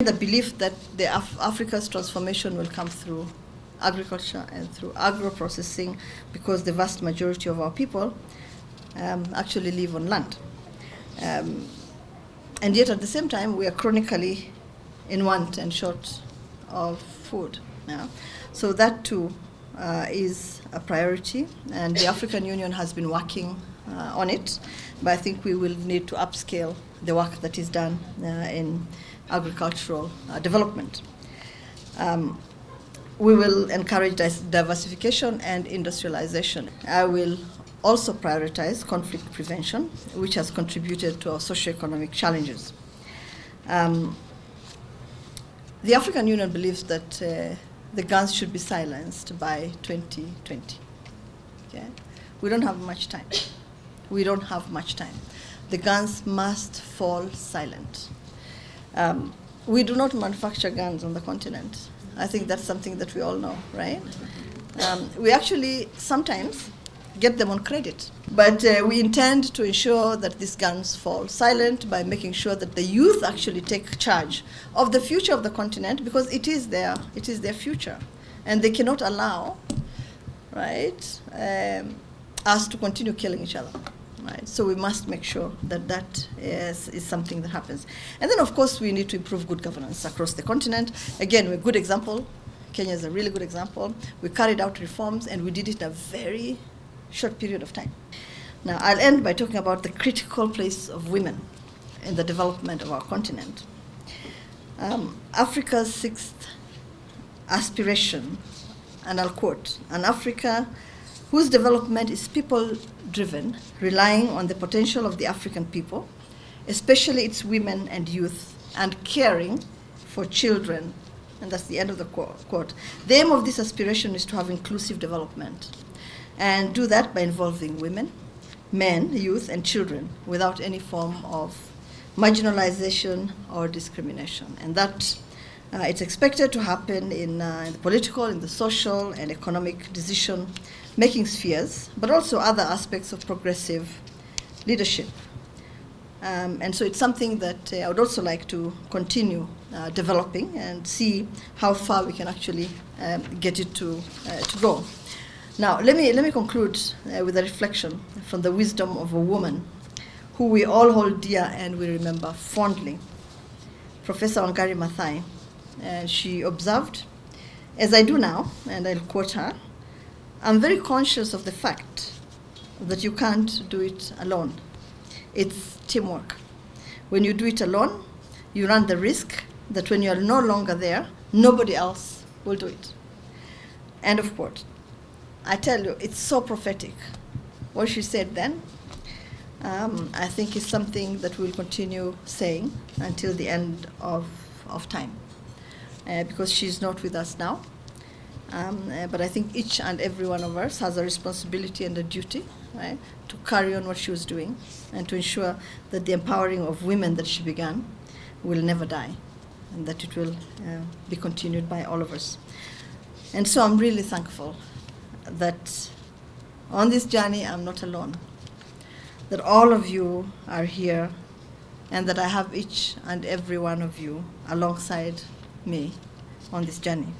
the belief that Africa's transformation will come through agriculture and through agro-processing, because the vast majority of our people actually live on land. And yet at the same time, we are chronically in want and short of food. Yeah? So that too is a priority, and the African Union has been working on it, but I think we will need to upscale the work that is done in agricultural development. We will encourage diversification and industrialization. I will also prioritize conflict prevention, which has contributed to our socioeconomic challenges. The African Union believes that the guns should be silenced by 2020. Okay? We don't have much time. We don't have much time. The guns must fall silent. We do not manufacture guns on the continent. I think that's something that we all know, right? We actually sometimes get them on credit. But we intend to ensure that these guns fall silent by making sure that the youth actually take charge of the future of the continent, because it is their future. And they cannot allow, right, us to continue killing each other. Right? So we must make sure that that is something that happens. And then, of course, we need to improve good governance across the continent. Again, we're a good example. Kenya is a really good example. We carried out reforms, and we did it in a very short period of time. Now, I'll end by talking about the critical place of women in the development of our continent. Africa's sixth aspiration, and I'll quote, "An Africa whose development is people-driven, relying on the potential of the African people, especially its women and youth, and caring for children." And that's the end of the quote. The aim of this aspiration is to have inclusive development, and do that by involving women, men, youth, and children without any form of marginalization or discrimination. And that it's expected to happen in the political, in the social, and economic decision-making spheres, but also other aspects of progressive leadership. And so it's something that I would also like to continue developing and see how far we can actually get it to go. Now, let me conclude with a reflection from the wisdom of a woman who we all hold dear and we remember fondly, Professor Wangari Maathai. And she observed, as I do now, and I'll quote her, "I'm very conscious of the fact that you can't do it alone. It's teamwork. When you do it alone, you run the risk that when you're no longer there, nobody else will do it." End of quote. I tell you, it's so prophetic. What she said then, I think is something that we'll continue saying until the end of time. Because she's not with us now. But I think each and every one of us has a responsibility and a duty, right, to carry on what she was doing and to ensure that the empowering of women that she began will never die, and that it will be continued by all of us. And so I'm really thankful that on this journey I'm not alone, that all of you are here, and that I have each and every one of you alongside me on this journey.